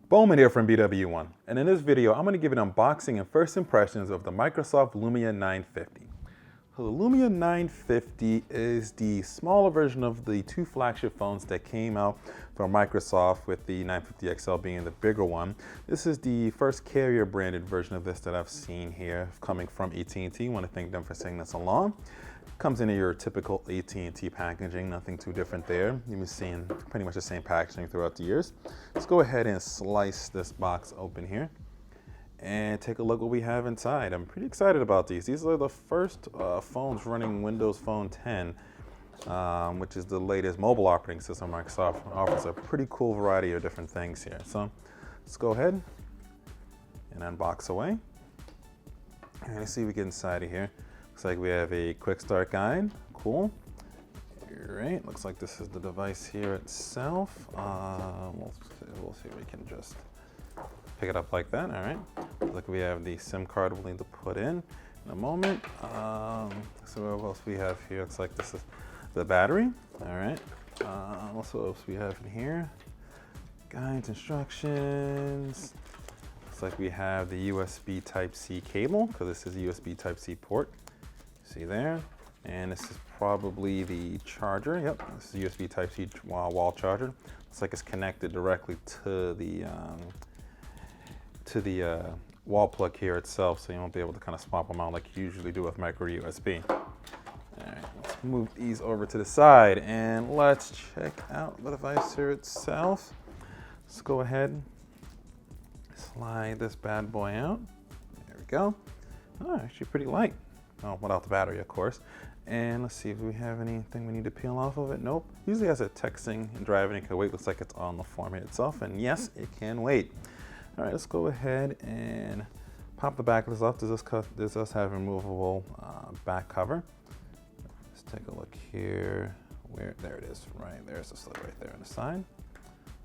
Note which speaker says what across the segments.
Speaker 1: Bowman here from BWOne, and in this video I'm going to give an unboxing and first impressions of the Microsoft Lumia 950. So the Lumia 950 is the smaller version of the two flagship phones that came out from Microsoft, with the 950 XL being the bigger one. This is the first carrier branded version of this that I've seen here coming from AT&T. I want to thank them for sending this along. Comes in your typical AT&T packaging, nothing too different there. You've been seeing pretty much the same packaging throughout the years. Let's go ahead and slice this box open here and take a look what we have inside. I'm pretty excited about these. These are the first phones running Windows Phone 10, which is the latest mobile operating system Microsoft offers. A pretty cool variety of different things here. So let's go ahead and unbox away. And let's see what we get inside of here. Looks like we have a quick start guide. Cool. All right. Looks like this is the device here itself. We'll see if we can just pick it up like that. All right. Looks like we have the SIM card we'll need to put in a moment. So what else we have here? Looks like this is the battery. All right. Also, what else we have in here? Guides, instructions. Looks like we have the USB Type-C cable, because this is a USB Type-C port. See there? And this is probably the charger. Yep, this is USB Type-C wall charger. Looks like it's connected directly to the wall plug here itself, so you won't be able to kind of swap them out like you usually do with micro USB. All right, let's move these over to the side and let's check out the device here itself. Let's go ahead, slide this bad boy out. There we go. Oh, actually pretty light. Oh, without the battery, of course. And let's see if we have anything we need to peel off of it. Nope. Usually has a texting and driving. It can wait. Looks like it's on the format itself. And yes, it can wait. All right, let's go ahead and pop the back of this off. This does have a removable back cover. Let's take a look here. There it is. Right there's the slit right there on the side.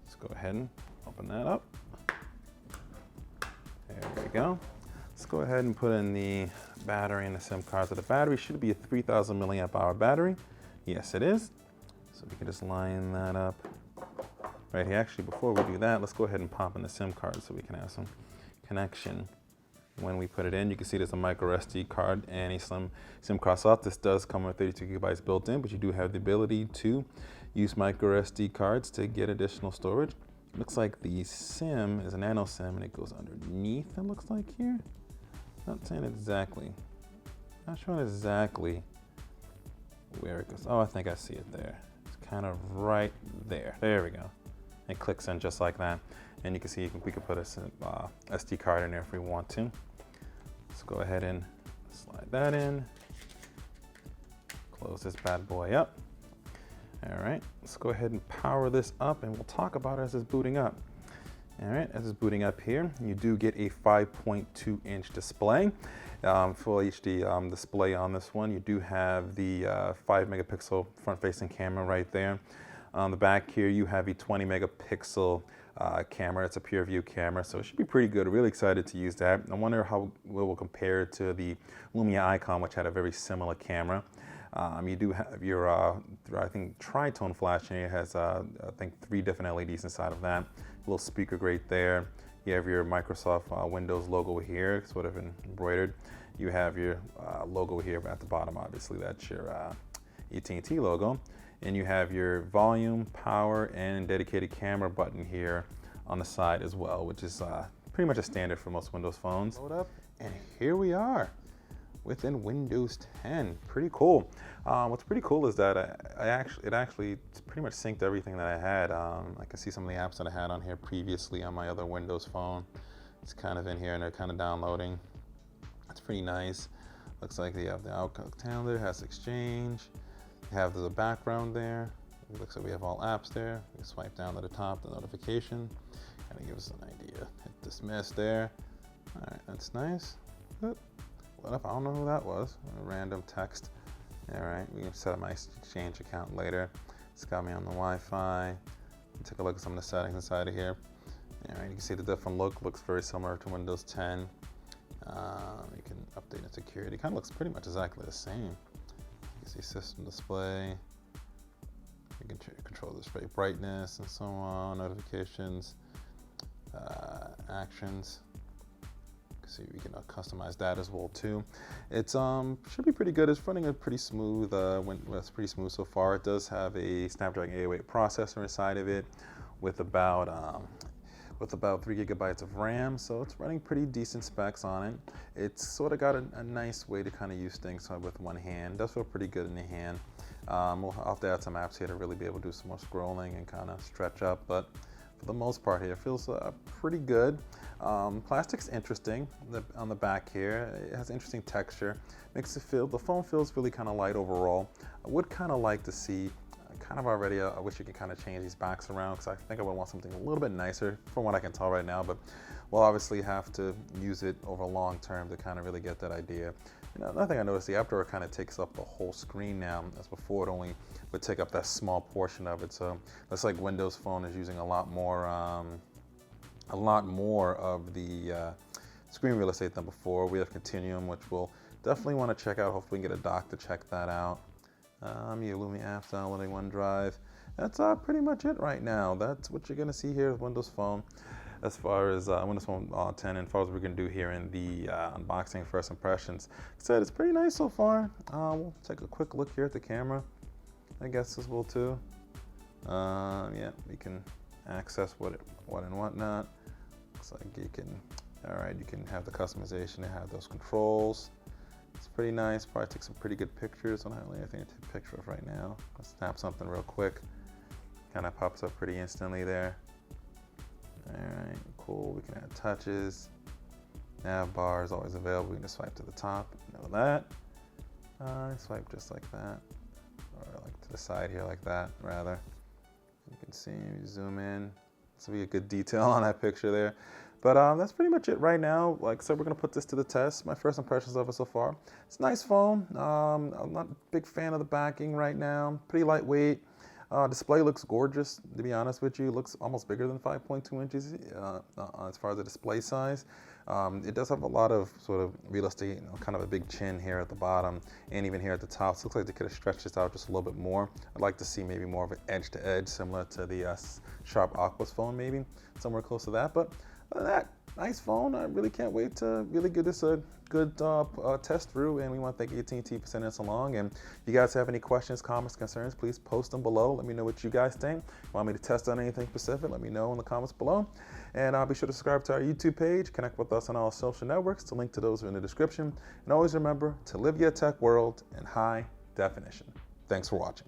Speaker 1: Let's go ahead and open that up. There we go. Let's go ahead and put in the battery and the SIM card. So the battery should be a 3,000 milliamp hour battery. Yes, it is. So we can just line that up right here. Actually, before we do that, let's go ahead and pop in the SIM card so we can have some connection. When we put it in, you can see there's a micro SD card and a SIM card slot. This does come with 32 gigabytes built in, but you do have the ability to use micro SD cards to get additional storage. Looks like the SIM is a nano SIM and it goes underneath, it looks like here. Not saying exactly. Not showing exactly where it goes. Oh, I think I see it there. It's kind of right there. There we go. It clicks in just like that. And you can see we can put a SD card in there if we want to. Let's go ahead and slide that in. Close this bad boy up. All right, let's go ahead and power this up and we'll talk about it as it's booting up. All right, as it's booting up here, you do get a 5.2 inch display. Full HD display on this one. You do have the 5 megapixel front facing camera right there. On the back here, you have a 20 megapixel camera. It's a pure view camera, so it should be pretty good. Really excited to use that. I wonder how it will compare to the Lumia Icon, which had a very similar camera. You do have your, I think, tritone flashing. It has, I think, 3 different LEDs inside of that. A little speaker grate there. You have your Microsoft Windows logo here, sort of embroidered. You have your logo here at the bottom. Obviously, that's your AT&T logo. And you have your volume, power, and dedicated camera button here on the side as well, which is pretty much a standard for most Windows phones. Load up, and here we are within Windows 10. Pretty cool. What's pretty cool is that it actually pretty much synced everything that I had. I can see some of the apps that I had on here previously on my other Windows phone. It's kind of in here and they're kind of downloading. That's pretty nice. Looks like they have the Outlook calendar, has Exchange. You have the background there. It looks like we have all apps there. We swipe down to the top, the notification, and it gives us an idea. Hit dismiss there. All right, that's nice. Oop. What if I don't know who that was? A random text. All right, we can set up my Exchange account later. It's got me on the Wi-Fi. Take a look at some of the settings inside of here. All right, you can see the different look. Looks very similar to Windows 10. You can update the security. Kind of looks pretty much exactly the same. You can see system display. You can control the display brightness and so on, notifications. actions. See, we can customize that as well too. It's should be pretty good. It's running a pretty smooth. It's pretty smooth so far. It does have a Snapdragon 808 processor inside of it, with about 3 gigabytes of RAM. So it's running pretty decent specs on it. It's sort of got a nice way to kind of use things with one hand. It does feel pretty good in the hand. I'll have to add some apps here to really be able to do some more scrolling and kind of stretch up, but for the most part here, it feels pretty good. Plastic's interesting on the back here. It has interesting texture. Makes it feel, the phone feels really kind of light overall. I would kind of like to see, I wish you could kind of change these backs around, because I think I would want something a little bit nicer from what I can tell right now, but we'll obviously have to use it over long term to kind of really get that idea. You know, another thing I noticed, the app drawer kind of takes up the whole screen now, as before it only would take up that small portion of it. So looks like Windows Phone is using a lot more of the screen real estate than before. We have Continuum, which we'll definitely want to check out. Hopefully we can get a dock to check that out. Your Lumia apps, downloading OneDrive. That's pretty much it right now. That's what you're going to see here with Windows Phone. As far as Windows Phone 10, and as far as we're going to do here in the unboxing first impressions. Like I said, it's pretty nice so far. We'll take a quick look here at the camera, I guess, as well too. Yeah, we can access what and whatnot. Looks like you can, you can have the customization and have those controls. It's pretty nice. Probably take some pretty good pictures. I don't have anything to take a picture of right now. I'll snap something real quick. Kind of pops up pretty instantly there. Alright, cool. We can add touches. Nav bar is always available. We can just swipe to the top. Know that. Swipe just like that. Or like to the side here like that, rather. You can see, you zoom in. This will be a good detail on that picture there. But that's pretty much it right now. Like I said, we're going to put this to the test. My first impressions of it so far. It's a nice phone. I'm not a big fan of the backing right now. Pretty lightweight. Display looks gorgeous, to be honest with you. It looks almost bigger than 5.2 inches as far as the display size. It does have a lot of sort of real estate, kind of a big chin here at the bottom and even here at the top. So it looks like they could have stretched this out just a little bit more. I'd like to see maybe more of an edge to edge, similar to the Sharp Aquos phone, maybe somewhere close to that. But other than that, nice phone. I really can't wait to really give this a good test through, and we want to thank AT&T for sending us along. And if you guys have any questions, comments, concerns, please post them below. Let me know what you guys think. Want me to test on anything specific, let me know in the comments below. And be sure to subscribe to our YouTube page, connect with us on all social networks. The link to those are in the description. And always remember to live your tech world in high definition. Thanks for watching.